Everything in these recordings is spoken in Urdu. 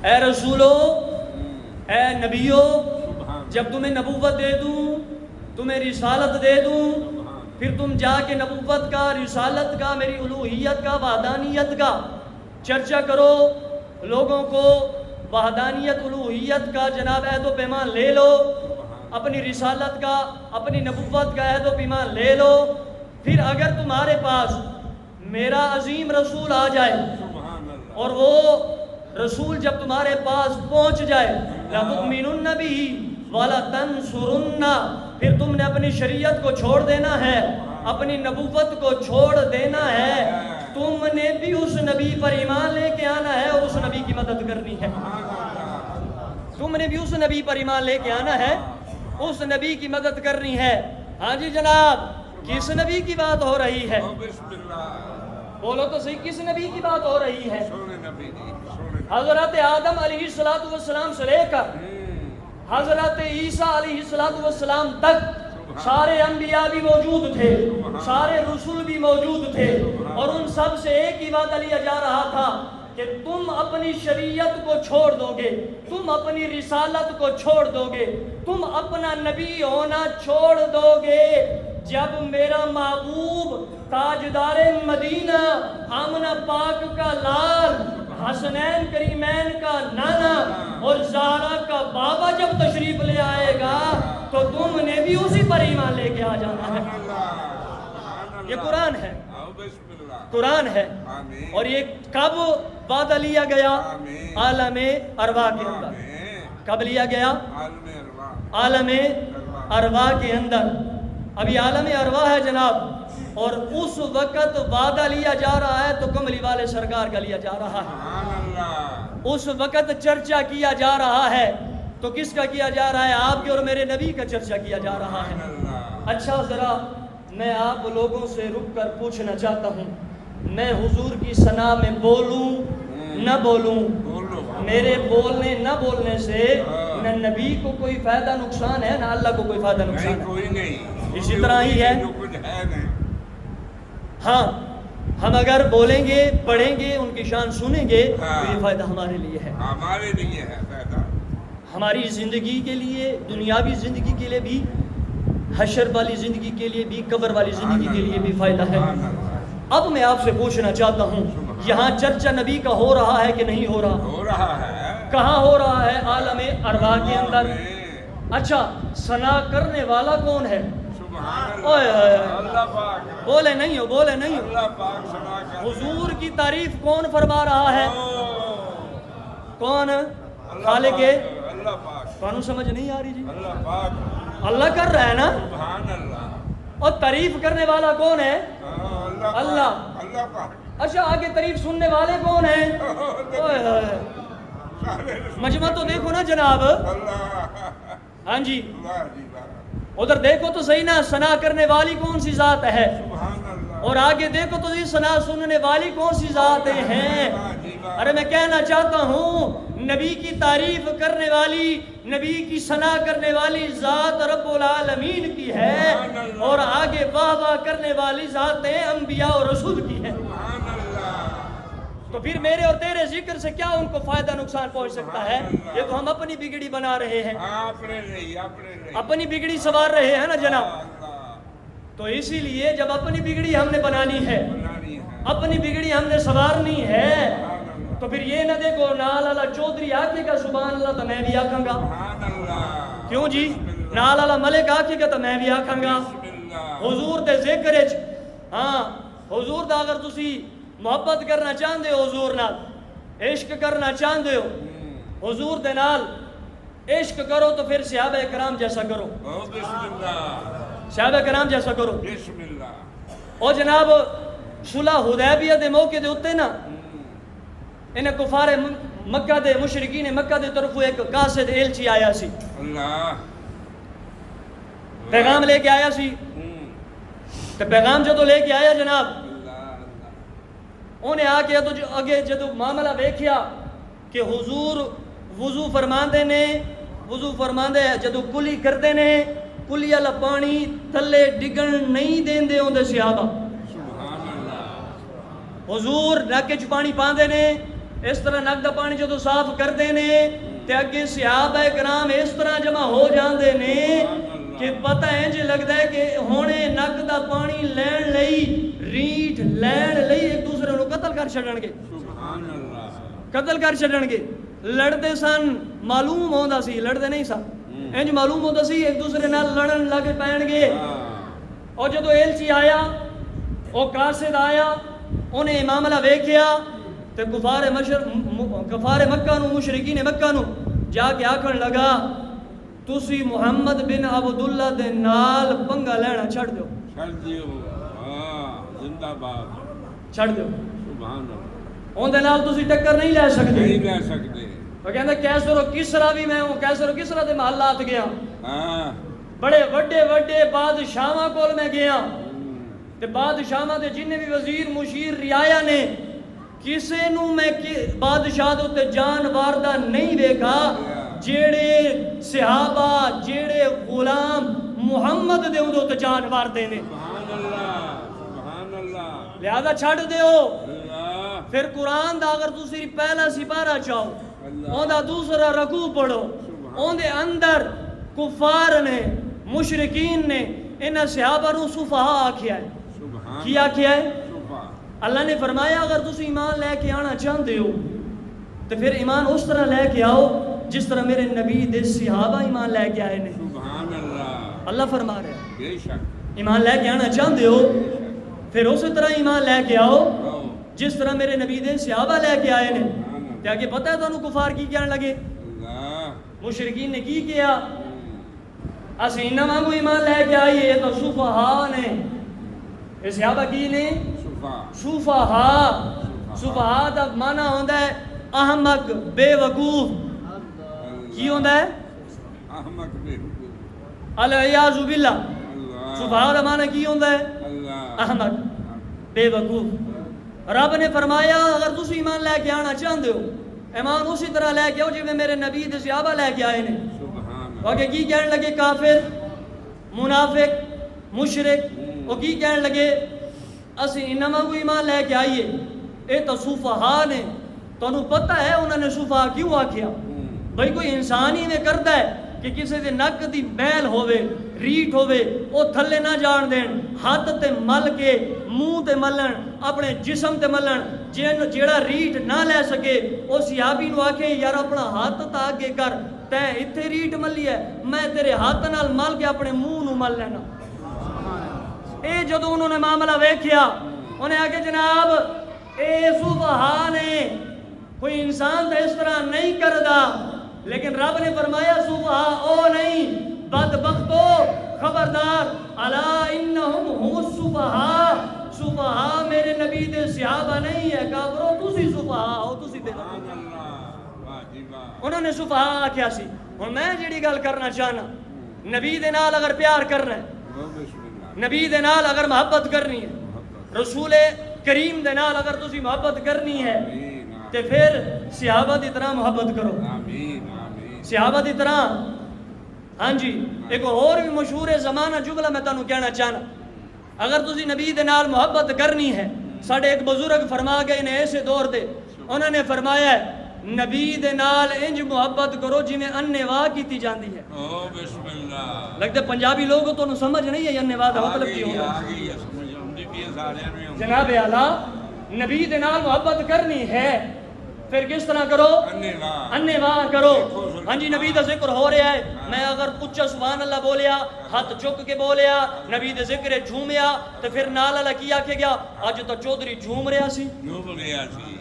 اے رسولو، اے نبیو، جب تمہیں نبوت دے دوں، تمہیں رسالت دے دوں، پھر تم جا کے نبوت کا، رسالت کا، میری الوہیت کا، وحدانیت کا چرچا کرو، لوگوں کو وحدانیت الوہیت کا جناب عہد و پیمان لے لو، اپنی رسالت کا، اپنی نبوت کا عہد و پیمان لے لو، پھر اگر تمہارے پاس میرا عظیم رسول آ جائے اور وہ رسول جب تمہارے پاس پہنچ جائے، لَتُؤْمِنُنَّ بِهِ وَلَتَنْصُرُنَّ، پھر تم نے اپنی شریعت کو چھوڑ دینا ہے، اپنی نبوت کو چھوڑ دینا ہے، تم نے بھی اس نبی پر ایمان لے کے آنا ہے اور اس نبی کی مدد کرنی ہے، تم نے بھی اس نبی پر ایمان لے کے آنا ہے، اس نبی کی مدد کرنی ہے۔ ہاں جی جناب، کس نبی کی بات ہو رہی ہے؟ بولو تو صحیح، کس نبی کی بات ہو رہی ہے؟ حضرت آدم علیہ السلام سے لے کر حضرت عیسیٰ علیہ السلام تک سارے انبیاء بھی موجود تھے، سارے رسول بھی موجود تھے، اور ان سب سے ایک ہی وعدہ لیا جا رہا تھا کہ تم اپنی شریعت کو چھوڑ دو گے، تم اپنی رسالت کو چھوڑ دو گے، تم اپنا نبی ہونا چھوڑ دو گے، جب میرا محبوب تاجدار مدینہ، آمنہ پاک کا لال، حسنین کریمین کا نانا اور زہرا کا بابا جب تشریف لے آئے گا تو تم نے بھی اسی پر ایمان لے کے آ جانا ہے۔ یہ قرآن ہے، قرآن ہے، اور یہ کب وعدہ لیا گیا؟ عالم ارواح کے اندر۔ کب لیا گیا؟ عالم ارواح کے اندر۔ ابھی عالم ارواح ہے جناب، اور اس وقت وعدہ لیا جا رہا ہے تو کملی والے سرکار کا لیا جا رہا ہے، اس وقت چرچا کیا جا رہا ہے تو کس کا کیا جا رہا ہے؟ آپ کے اور میرے نبی کا چرچا کیا جا رہا ہے۔ اچھا، ذرا میں آپ لوگوں سے رک کر پوچھنا چاہتا ہوں، میں حضور کی ثنا میں بولوں نہ بولوں؟ میرے بولنے نہ بولنے سے نہ نبی کو کوئی فائدہ نقصان ہے، نہ اللہ کو کوئی فائدہ نقصان ہے، اسی طرح ہی ہے۔ ہاں، ہم اگر بولیں گے، پڑھیں گے، ان کی شان سنیں گے تو یہ فائدہ ہمارے لیے ہے، ہمارے لیے ہے فائدہ، ہماری زندگی کے لیے، دنیاوی زندگی کے لیے بھی، حشر والی زندگی کے لیے بھی، قبر والی زندگی کے لیے بھی فائدہ ہے۔ اب میں آپ سے پوچھنا چاہتا ہوں، یہاں چرچا نبی کا ہو رہا ہے کہ نہیں ہو رہا؟ ہو رہا ہے۔ کہاں ہو رہا ہے؟ عالم ارواح کے اندر۔ اچھا، ثنا کرنے والا کون ہے؟ اللہ پاک، بولے نہیں ہو، بولے نہیں ہو۔ اللہ پاک ثنا کر، حضور کی تعریف کون فرما رہا ہے؟ کون؟ خالق ہے؟ اللہ پاک، کانوں سمجھ نہیں آ رہی جی؟ اللہ پاک، اللہ کر رہا ہے نا؟ سبحان اللہ، اور تعریف کرنے والا کون ہے؟ اللہ، اللہ پاک۔ اچھا، آگے تعریف سننے والے کون ہیں؟ مجمع تو دیکھو نا جناب۔ ہاں جی، ادھر دیکھو تو صحیح نا، ثنا کرنے والی کون سی ذات ہے، اور آگے دیکھو تو صحیح ثنا سننے والی کون سی ذاتیں ہیں۔ ارے میں کہنا چاہتا ہوں، نبی کی تعریف کرنے والی، نبی کی ثنا کرنے والی ذات رب العالمین کی ہے، اور آگے واہ واہ کرنے والی ذاتیں انبیاء اور رسول کی ہیں۔ تو پھر میرے اور تیرے ذکر سے کیا ان کو فائدہ نقصان پہنچ سکتا ہے؟ یہ تو ہم اپنی بگڑی بنا رہے ہیں، اپنی بگڑی سوار رہے ہیں نا جناب۔ تو اسی لیے جب اپنی بگڑی ہم نے بنانی ہے، اپنی بگڑی ہم نے سوارنی ہے، تو پھر یہ نہ دیکھو نال اللہ چودھری آکھے گا سبحان اللہ تو میں بھی آکھاں گا، کیوں جی؟ نال اللہ ملک آکھے گا تو میں بھی آکھاں گا۔ حضور دے ذکر وچ، ہاں، حضور دا اگر تسی محبت کرنا چاہندے ہو، حضور نال عشق کرنا چاہندے ہو، حضور دے نال عشق کرو تو پھر صحابہ کرام جیسا کرو، صحابہ کرام جیسا کرو۔ اور جناب صلح حدیبیہ دے موقع دے اتے نا، انہیں کفار مکہ دے مشرکین مکہ دے طرفوں ایک قاصد ایلچی آیا سی، پیغام لے کے آیا سی، تو پیغام جدو لے کے آیا جناب، انہیں آ کے اگے جدو معاملہ ویکھیا کہ حضور وضو فرماندے نے، وضو فرماندے جدو کلی کردے نے، کلی والا پانی تھلے ڈگن نہیں دیندے ہوں دے صحابہ، حضور نک وچ پانی پاندے نے، اس طرح نک دا پانی جدو صاف کرتے نے تے اگے صحابہ کرام اس طرح جمع ہو جاندے نے کہ پتہ انج لگدا ہے کہ ہونے نک دا پانی لین لئی ریٹھ لین لئی ایک دوسرے نو قتل کر چھڈن گے، سبحان اللہ، قتل کر چھڈن گے. لڑدے سن، معلوم ہوندا سی، لڑدے نہیں سن، انج معلوم ہوندا سی ایک دوسرے نال لڑن لگ پین گے. اور جدو ایلچی آیا، او قاصد آیا، انہیں امام اللہ ویکھیا تے کفار مکہ نو، مشرکین مکہ نو جا کے آکھن لگا تسی محمد بن عبداللہ دے نال پنگا لینا چھڑ دیو، چھڑ دیو، زندہ باد، چھڑ دیو، سبحان اللہ، اون دے نال تسی ٹکر نہیں لے سکتے. نہیں لے سکتے. وہ کہندا کیسر و کسرا بھی میں ہوں، کیسر و کسرا دے محلات گیا، ہاں بڑے وڈے وڈے بادشاہاں کول میں گیا تے بادشاہاں دے جن بھی وزیر مشیر رعایا نے کسے نو میں بادشاہ دے تے جان واردہ نہیں ویکھا جیڑے صحابہ جیڑے غلام محمد دے اندے تے جان واردے نے. سبحان اللہ، سبحان اللہ، لہذا چھڑ دیو. اللہ، پھر قرآن دا اگر تسی پہلا سپارہ چاہو اللہ، اون دا دوسرا رکوع پڑھو، اون دے اندر کفار نے مشرکین نے انہاں صحابہ نو صفہاء آکھیا ہے. سبحان کی آکھیا ہے؟ صفا، اللہ نے فرمایا اگر تسی ایمان لے کے آنا چاہتے ہو تو پھر ایمان اس طرح لے کے آؤ جس طرح میرے نبی دے صحابہ ایمان لے کے آئے نے. سبحان اللہ، اللہ فرما رہے ہیں بے شک، ایمان لے کے آنا چاہتے ہو پھر اسی طرح ایمان لے کے آؤ آؤ، جس طرح میرے نبی دے صحابہ لے کے آئے نے. سبحان اللہ، کیا کہ پتہ ہے تانوں کفار کی کہنے لگے؟ اللہ، مشرکین نے کی کیا؟ اسی انہاں وانگو ایمان لے کے آئیے، یہ تو صفہاء نے. یہ صحابہ کی نے؟ صفا، صفہاء. صفہاء دا معنی ہوندا ہے احمق، بے وقوف. کی ہوندا ہے؟ احمق بے وقوف، العیاذ باللہ. اللہ، صفہاء دا معنی کی ہوندا ہے؟ اللہ، احمق، بے وقوف. رب نے فرمایا اگر تسی ایمان لے کے آنا چاہتے ہو ایمان اسی طرح لے کے آؤ جی میں میرے نبی دے صحابہ لے کے آئے نے. سبحان اللہ، واقعی کی کہنے لگے کافر، منافق، مشرک، وہ کی کہنے لگے اسی انہاں کو ایمان لے کے آئیے، اے تو صفہاء نے. تانوں پتہ ہے انہوں نے صفہاء کیوں آکھیا؟ بھئی کوئی انسان ہی میں کرتا ہے کہ کسی دے نک دی میل ہووے، ریٹ ہووے، او تھلے نہ جان دین، ہاتھ تے مل کے منہ تے ملن، اپنے جسم تے ملن. جیڑا ریٹ نہ لے سکے او صحابی نو آکھے یار اپنا ہاتھ تا آگے کر، تے اتھے ریٹ ملی ہے میں تیرے ہاتھ نال مل کے اپنے منہ نو مل لینا. اے جدو انہوں نے معاملہ ویکھیا انہیں آگے جناب اے صفہاء نے، کوئی انسان تو اس طرح نہیں کردا. لیکن رب نے فرمایا صفہاء او نہیں، بدبختو خبردار، الا انہم هم الصفہاء. صفہاء میرے نبی دے صحابہ نہیں ہے، کافرو تسی صفہاء ہو، تسی بے وقوف. سبحان اللہ، واہ جی واہ، انہوں نے صفہاء آکھیا سی. ہن میں جڑی گل کرنا چاہنا نبی دے نال اگر پیار کرنا ہے، وہ بسم اللہ، نبی دے نال اگر محبت کرنی ہے، محبت، رسول کریم دے نال اگر تسی محبت کرنی ہے آمین، تے پھر صحابہ دی طرح محبت کرو. آمین، آمین، صحابہ دی طرح. ہاں جی ایک اور بھی مشہور زمانہ جملہ میں تانوں کہنا چاہنا، اگر تسی نبی دے نال محبت کرنی ہے، ساڈے ایک بزرگ فرما گئے نے ایسے دور دے، انہوں نے فرمایا ہے نبی دے نال انج محبت کرو جی میں انیوا کیتی جاندی ہے. او بسم اللہ، لگتا پنجابی لوگوں تو سمجھ نہیں ہے انیوا دا مطلب کی ہوگا. آگئی ہے، سمجھ آمدی بھی ہے سارے میں. جناب اعلیٰ نبی دے نال محبت کرنی ہے پھر کس طرح کرو؟ انیواہ کرو. ہاں جی نبی دا ذکر ہو رہا ہے، میں اگر اچھا سبحان اللہ بولیا، ہاتھ چک کے بولیا، نبی دے ذکر جھومیا تو پھر نال اللہ کی آکھے گیا اج تو چودھری جھوم رہا سی، ڈوب گیا سی،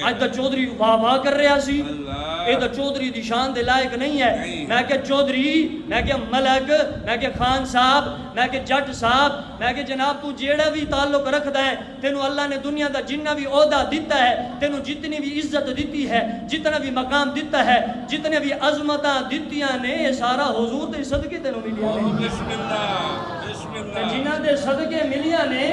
اج تو چودھری واہ واہ کر رہا سی. اللہ، یہ تو چودھری دی شان دے لائق نہیں ہے. میں کہ چودھری، میں کہ ملک، میں کہ خان صاحب، میں کہ جٹ صاحب، میں کہ جناب تو جیڑا بھی تعلق رکھدا ہے تینوں اللہ نے دنیا دا جنہ بھی عہدہ دیتا ہے، تینوں جتنی بھی عزت دیتی ہے، جتنا بھی مقام دیتا ہے، جتنے بھی عظمتاں دیتیاں نے، یہ سارا حضور دے صدقے تینوں ملیا نے. بسم اللہ، بسم اللہ، جنہ دے صدقے ملیا نے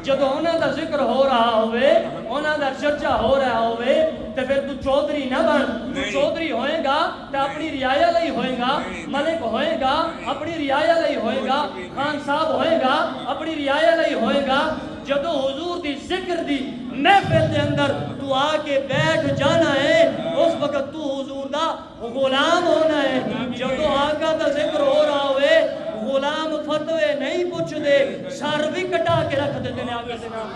جدو انہاں دا ذکر ہو رہا ہوئے، انہاں دا چرچا ہو رہا ہوئے تے پھر تو چودھری نہ بن. تو نہیں. چودھری ہوئے گا تے اپنی رعایا لئی ہوئے گا. نہیں. ملک ہوئے گا اپنی رعایا لئی ہوئے گا. خان صاحب ہوئے گا اپنی رعایا لئی ہوئے گا. جدو حضور دی ذکر دی محفل دے اندر تو آ کے بیٹھ جانا ہے, اس وقت تو حضور دا غلام ہونا ہے. جدو آقا دا ذکر ہو رہا ہوئے, غلام فتوے نہیں پوچھ دے, سر بھی کٹا کے رکھ دیتے ہیں آقا سے نام.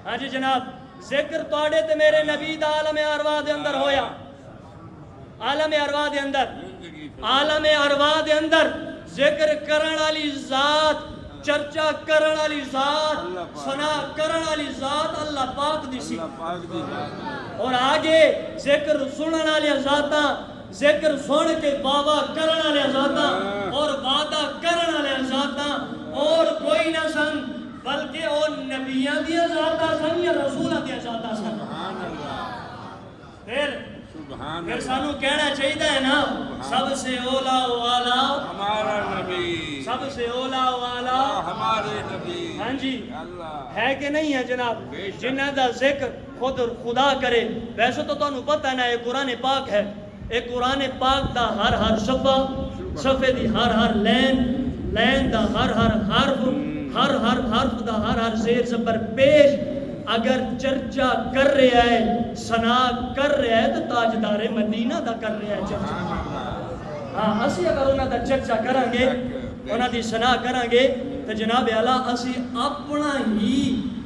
ہاں جی جناب, ذکر توڑے تے میرے نبی دا عالم ارواح دے اندر ہویا. عالم ارواح دے اندر, عالم ارواح دے اندر ذکر کرن والی ذات, چرچا کرن والی ذات, ثنا کرن والی ذات اللہ پاک دی سی. اور آگے ذکر سنن والی ذاتاں, ذکر سن کے بابا کرن والی ذاتاں اور وعدہ کرن والی ذاتاں اور کوئی نہ سن, بلکہ وہ نبیاں دیا ذاتاں سن یا رسولاں دیا ذاتاں سن. پھر سانو کہنا چاہیے ہے نا, سب سے اولا والا ہمارا نبی, سب سے اولا والا ہمارے نبی. ہاں جی, اللہ ہے کہ نہیں ہے جناب, جنہ دا ذکر خود خدا کرے. ویسے تو تانوں پتہ ہے نا, یہ قرآن پاک ہے. ایک قرآن پاک دا ہر ہر صفحہ, صفحے دی ہر ہر لین دا ہر ہر حرف, ہر ہر حرف دا ہر ہر زیر زبر پیش اگر چرچا کر رہا ہے, ثنا کر رہا ہے, تو تاجدار مدینہ دا کر رہا ہے چرچا. ہاں, اسی اگر انہاں دا چرچا کریں گے, انہاں دی ثنا کریں گے, تو جناب اعلیٰ اسی اپنا ہی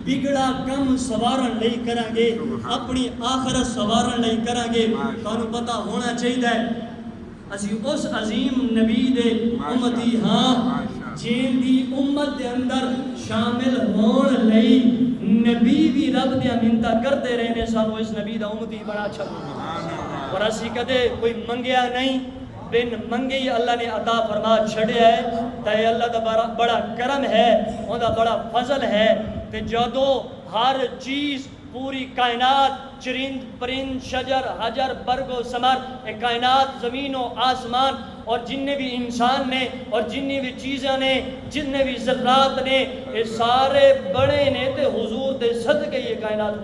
بگڑا کم سوارن لئی کریں گے, اپنی آخرت سوارن لئی کریں گے. تانوں پتہ ہونا چاہیے اسی اس عظیم نبی دے امتی ہاں, جن دی امت دے اندر شامل ہون لئی نبی بھی رب دیا منتا کرتے رہنے, سانو اس نبی دا امتی بڑا چھڑا. اور اسی کدے کوئی منگیا نہیں, بن منگے ہی اللہ نے عطا فرما چھڑیا ہے. تے اللہ دا بڑا کرم ہے, ان دا بڑا فضل ہے. تے جدو ہر چیز پوری کائنات, چرند پرند شجر حجر برگ و ثمر, ایک کائنات زمین و آسمان اور جننے بھی انسان نے اور جننے بھی چیزیں نے, جننے بھی ذرات نے, یہ سارے بڑے نے تے حضور دے صدقے یہ کائنات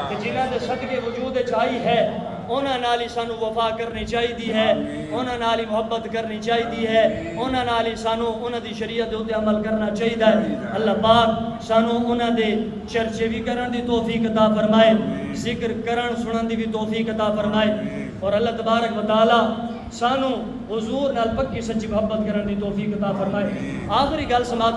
کہ جنہاں دے صدقے وجود چاہی ہے, انہاں نال ہی سانو وفا کرنی چاہیے ہے, انہاں نال ہی محبت کرنی چاہیے ہے, انہاں نال ہی سانو انہاں دی شریعت دے عمل کرنا چاہیے ہے. اللہ پاک سانو انہاں دے چرچے بھی کرن دی توفیق عطا فرمائے, ذکر کرن سنن دی بھی توفیق عطا فرمائے. اور اللہ تبارک و تعالی سانو حضور نال پکی سچی محبت کرن دی توفیق عطا فرمائے. آخری گل سماعت